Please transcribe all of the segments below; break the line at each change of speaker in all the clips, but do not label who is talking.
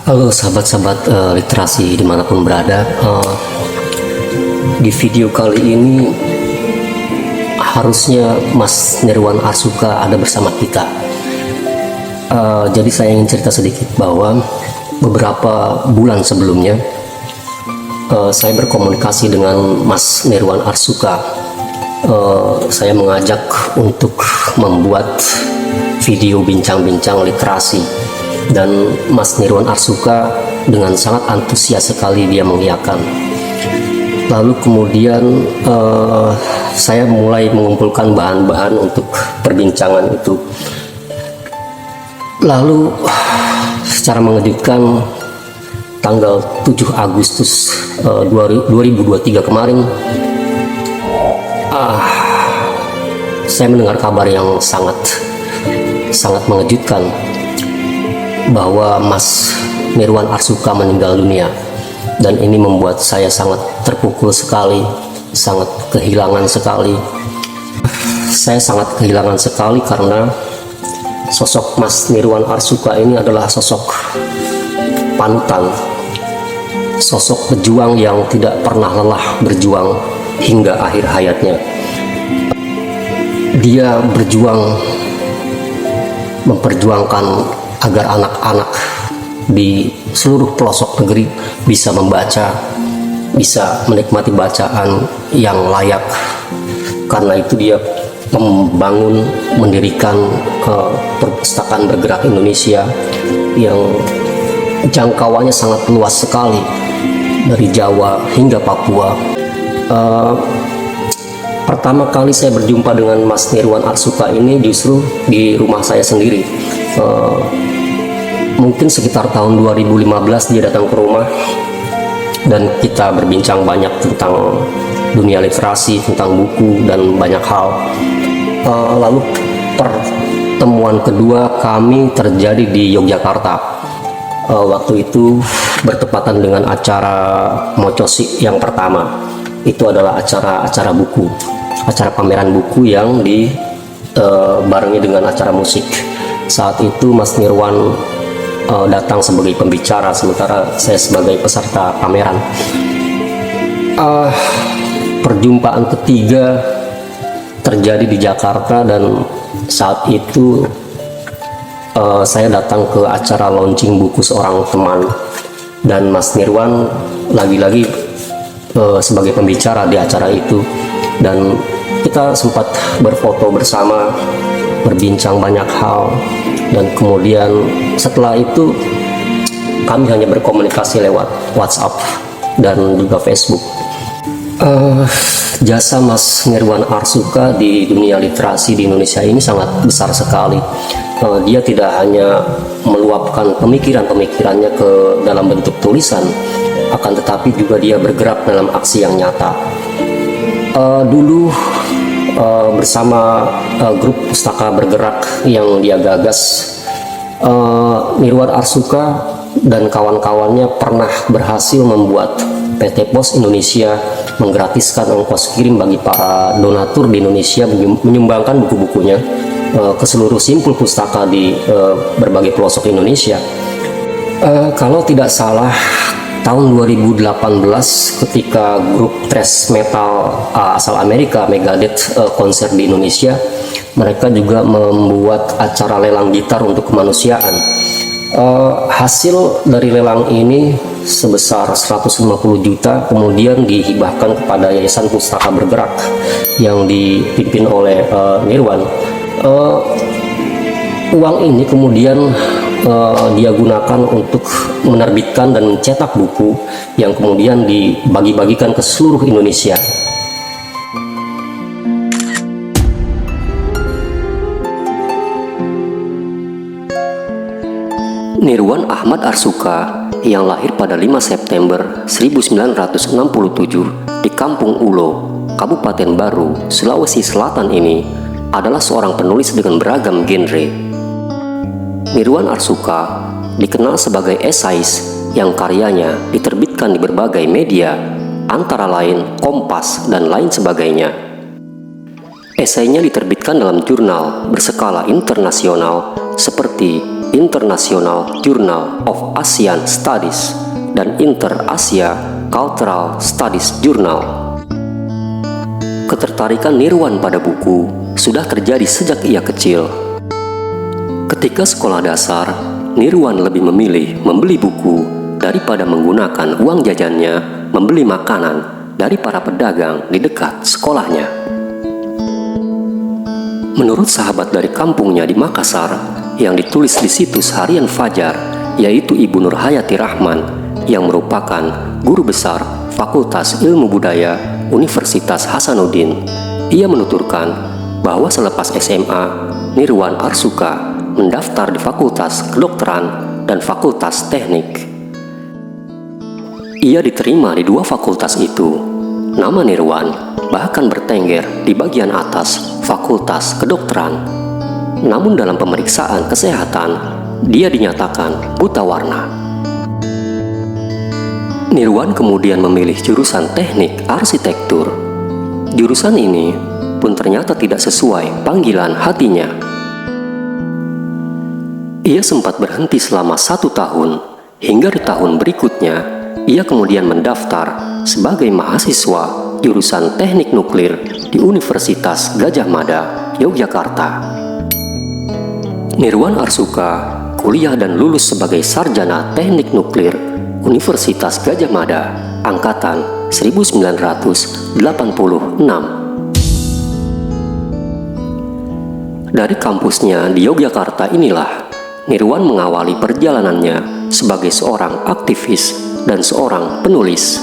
Halo sahabat-sahabat literasi dimanapun berada. Di video kali ini harusnya Mas Nirwan Arsuka ada bersama kita. Jadi saya ingin cerita sedikit bahwa beberapa bulan sebelumnya saya berkomunikasi dengan Mas Nirwan Arsuka. Saya mengajak untuk membuat video bincang-bincang literasi, dan Mas Nirwan Arsuka dengan sangat antusias sekali dia mengiyakan. Lalu kemudian saya mulai mengumpulkan bahan-bahan untuk perbincangan itu. Lalu secara mengejutkan tanggal 7 Agustus 2023 kemarin, saya mendengar kabar yang sangat mengejutkan bahwa Mas Nirwan Arsuka meninggal dunia, dan ini membuat saya sangat terpukul sekali, sangat kehilangan sekali. Saya sangat kehilangan sekali karena sosok Mas Nirwan Arsuka ini adalah sosok panutan, sosok pejuang yang tidak pernah lelah berjuang hingga akhir hayatnya. Dia berjuang memperjuangkan agar anak-anak di seluruh pelosok negeri bisa membaca, bisa menikmati bacaan yang layak. Karena itu dia mendirikan perpustakaan bergerak Indonesia yang jangkauannya sangat luas sekali, dari Jawa hingga Papua. Pertama kali saya berjumpa dengan Mas Nirwan Arsuka ini justru di rumah saya sendiri. Mungkin sekitar tahun 2015 dia datang ke rumah dan kita berbincang banyak tentang dunia literasi, tentang buku dan banyak hal. Lalu pertemuan kedua kami terjadi di Yogyakarta. Waktu itu bertepatan dengan acara Mocosi yang pertama. Itu adalah acara buku, acara pameran buku yang dibarengi dengan acara musik. Saat itu Mas Nirwan datang sebagai pembicara, sementara saya sebagai peserta pameran. Perjumpaan ketiga terjadi di Jakarta, dan saat itu saya datang ke acara launching buku seorang teman, dan Mas Nirwan lagi-lagi sebagai pembicara di acara itu, dan kita sempat berfoto bersama, berbincang banyak hal. Dan kemudian setelah itu kami hanya berkomunikasi lewat WhatsApp dan juga Facebook. Jasa Mas Nirwan Arsuka di dunia literasi di Indonesia ini sangat besar sekali. Dia tidak hanya meluapkan pemikiran-pemikirannya ke dalam bentuk tulisan, akan tetapi juga dia bergerak dalam aksi yang nyata. Dulu bersama grup pustaka bergerak yang dia gagas, Nirwan Arsuka dan kawan-kawannya pernah berhasil membuat PT Pos Indonesia menggratiskan ongkos kirim bagi para donatur di Indonesia menyumbangkan buku-bukunya ke seluruh simpul pustaka di berbagai pelosok Indonesia. Kalau tidak salah, tahun 2018 ketika grup thrash metal asal Amerika Megadeth konser di Indonesia, mereka juga membuat acara lelang gitar untuk kemanusiaan. Hasil dari lelang ini sebesar 150 juta kemudian dihibahkan kepada Yayasan Pustaka Bergerak yang dipimpin oleh Nirwan. Uang ini kemudian dia gunakan untuk menerbitkan dan mencetak buku yang kemudian dibagi-bagikan ke seluruh Indonesia. Nirwan Ahmad Arsuka yang lahir pada 5 September 1967 di Kampung Ulo, Kabupaten Baru, Sulawesi Selatan ini adalah seorang penulis dengan beragam genre. Nirwan Arsuka dikenal sebagai esais yang karyanya diterbitkan di berbagai media, antara lain Kompas dan lain sebagainya. Esainya diterbitkan dalam jurnal berskala internasional seperti International Journal of Asian Studies dan Inter-Asia Cultural Studies Journal. Ketertarikan Nirwan pada buku sudah terjadi sejak ia kecil. Ketika sekolah dasar, Nirwan lebih memilih membeli buku daripada menggunakan uang jajannya membeli makanan dari para pedagang di dekat sekolahnya. Menurut sahabat dari kampungnya di Makassar yang ditulis di situs harian Fajar, yaitu Ibu Nur Hayati Rahman yang merupakan guru besar Fakultas Ilmu Budaya Universitas Hasanuddin, ia menuturkan bahwa selepas SMA, Nirwan Arsuka mendaftar di Fakultas Kedokteran dan Fakultas Teknik. Ia diterima di dua fakultas itu. Nama Nirwan bahkan bertengger di bagian atas Fakultas Kedokteran. Namun dalam pemeriksaan kesehatan, dia dinyatakan buta warna. Nirwan kemudian memilih jurusan Teknik Arsitektur. Jurusan ini pun ternyata tidak sesuai panggilan hatinya. Ia sempat berhenti selama 1 tahun, hingga di tahun berikutnya, ia kemudian mendaftar sebagai mahasiswa jurusan Teknik Nuklir di Universitas Gadjah Mada, Yogyakarta. Nirwan Arsuka kuliah dan lulus sebagai sarjana Teknik Nuklir Universitas Gadjah Mada, angkatan 1986. Dari kampusnya di Yogyakarta inilah Nirwan mengawali perjalanannya sebagai seorang aktivis dan seorang penulis.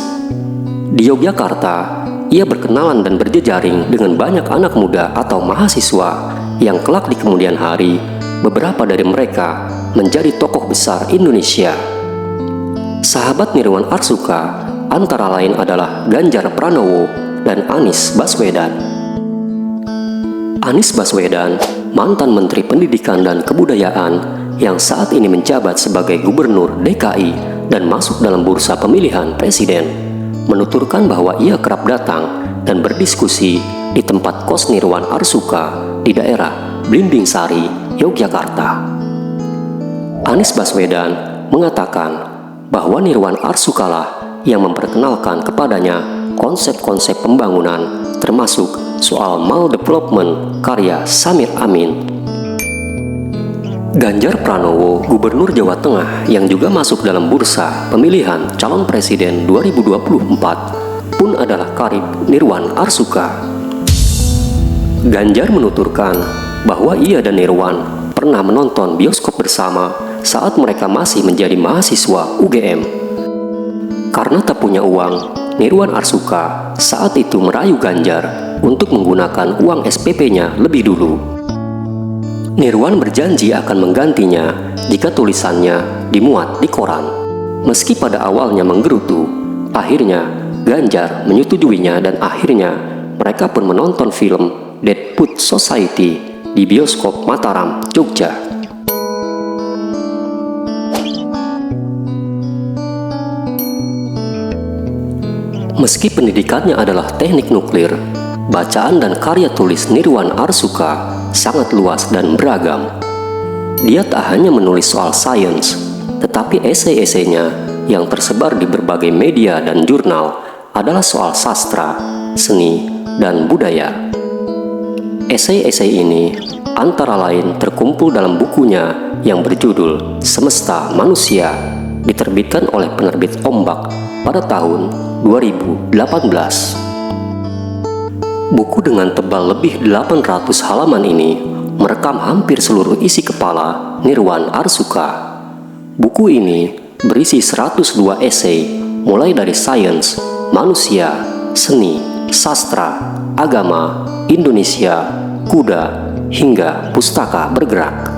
Di Yogyakarta, ia berkenalan dan berjejaring dengan banyak anak muda atau mahasiswa yang kelak di kemudian hari, beberapa dari mereka menjadi tokoh besar Indonesia. Sahabat Nirwan Arsuka antara lain adalah Ganjar Pranowo dan Anies Baswedan. Anies Baswedan, mantan Menteri Pendidikan dan Kebudayaan yang saat ini menjabat sebagai Gubernur DKI dan masuk dalam bursa pemilihan presiden, menuturkan bahwa ia kerap datang dan berdiskusi di tempat kos Nirwan Arsuka di daerah Blimbing Sari, Yogyakarta. Anies Baswedan mengatakan bahwa Nirwan Arsuka lah yang memperkenalkan kepadanya konsep-konsep pembangunan termasuk soal maldevelopment karya Samir Amin. Ganjar Pranowo, Gubernur Jawa Tengah yang juga masuk dalam bursa pemilihan calon presiden 2024 pun adalah karib Nirwan Arsuka. Ganjar menuturkan bahwa ia dan Nirwan pernah menonton bioskop bersama saat mereka masih menjadi mahasiswa UGM. Karena tak punya uang, Nirwan Arsuka saat itu merayu Ganjar untuk menggunakan uang SPP-nya lebih dulu. Nirwan berjanji akan menggantinya jika tulisannya dimuat di koran. Meski pada awalnya menggerutu, akhirnya Ganjar menyetujuinya dan akhirnya mereka pun menonton film Deadwood Society di bioskop Mataram, Jogja. Meski pendidikannya adalah teknik nuklir, bacaan dan karya tulis Nirwan Arsuka sangat luas dan beragam. Dia tak hanya menulis soal sains, tetapi esai-esainya yang tersebar di berbagai media dan jurnal adalah soal sastra, seni, dan budaya. Esai-esai ini antara lain terkumpul dalam bukunya yang berjudul Semesta Manusia, diterbitkan oleh penerbit Ombak pada tahun 2018. Buku dengan tebal lebih 800 halaman ini merekam hampir seluruh isi kepala Nirwan Arsuka. Buku ini berisi 102 esai mulai dari sains, manusia, seni, sastra, agama, Indonesia, kuda, hingga pustaka bergerak.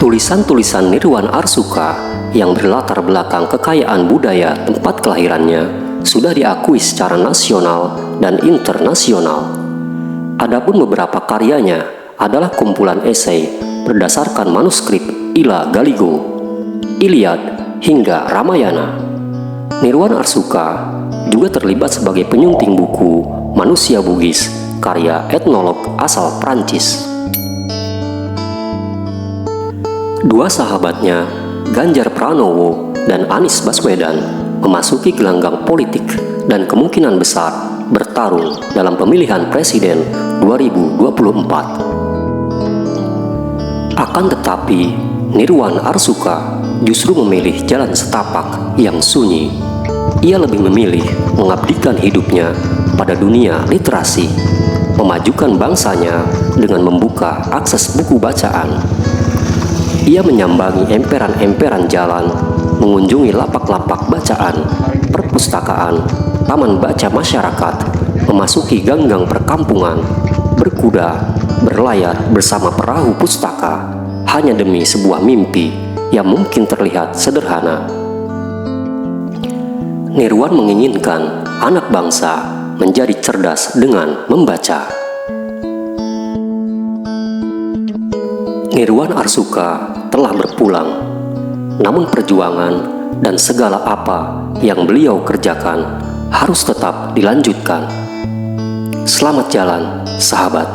Tulisan-tulisan Nirwan Arsuka yang berlatar belakang kekayaan budaya tempat kelahirannya sudah diakui secara nasional dan internasional. Adapun beberapa karyanya adalah kumpulan esai berdasarkan manuskrip Ila Galigo, Iliad, hingga Ramayana. Nirwan Arsuka juga terlibat sebagai penyunting buku Manusia Bugis, karya etnolog asal Prancis. Dua sahabatnya, Ganjar Pranowo dan Anies Baswedan, memasuki gelanggang politik dan kemungkinan besar bertarung dalam pemilihan presiden 2024. Akan tetapi, Nirwan Arsuka justru memilih jalan setapak yang sunyi. Ia lebih memilih mengabdikan hidupnya pada dunia literasi, memajukan bangsanya dengan membuka akses buku bacaan. Ia menyambangi emperan-emperan jalan, mengunjungi lapak-lapak bacaan, perpustakaan, taman baca masyarakat, memasuki gang-gang perkampungan, berkuda, berlayar bersama perahu pustaka, hanya demi sebuah mimpi yang mungkin terlihat sederhana. Nirwan menginginkan anak bangsa menjadi cerdas dengan membaca. Nirwan Arsuka telah berpulang, namun perjuangan dan segala apa yang beliau kerjakan harus tetap dilanjutkan. Selamat jalan, sahabat.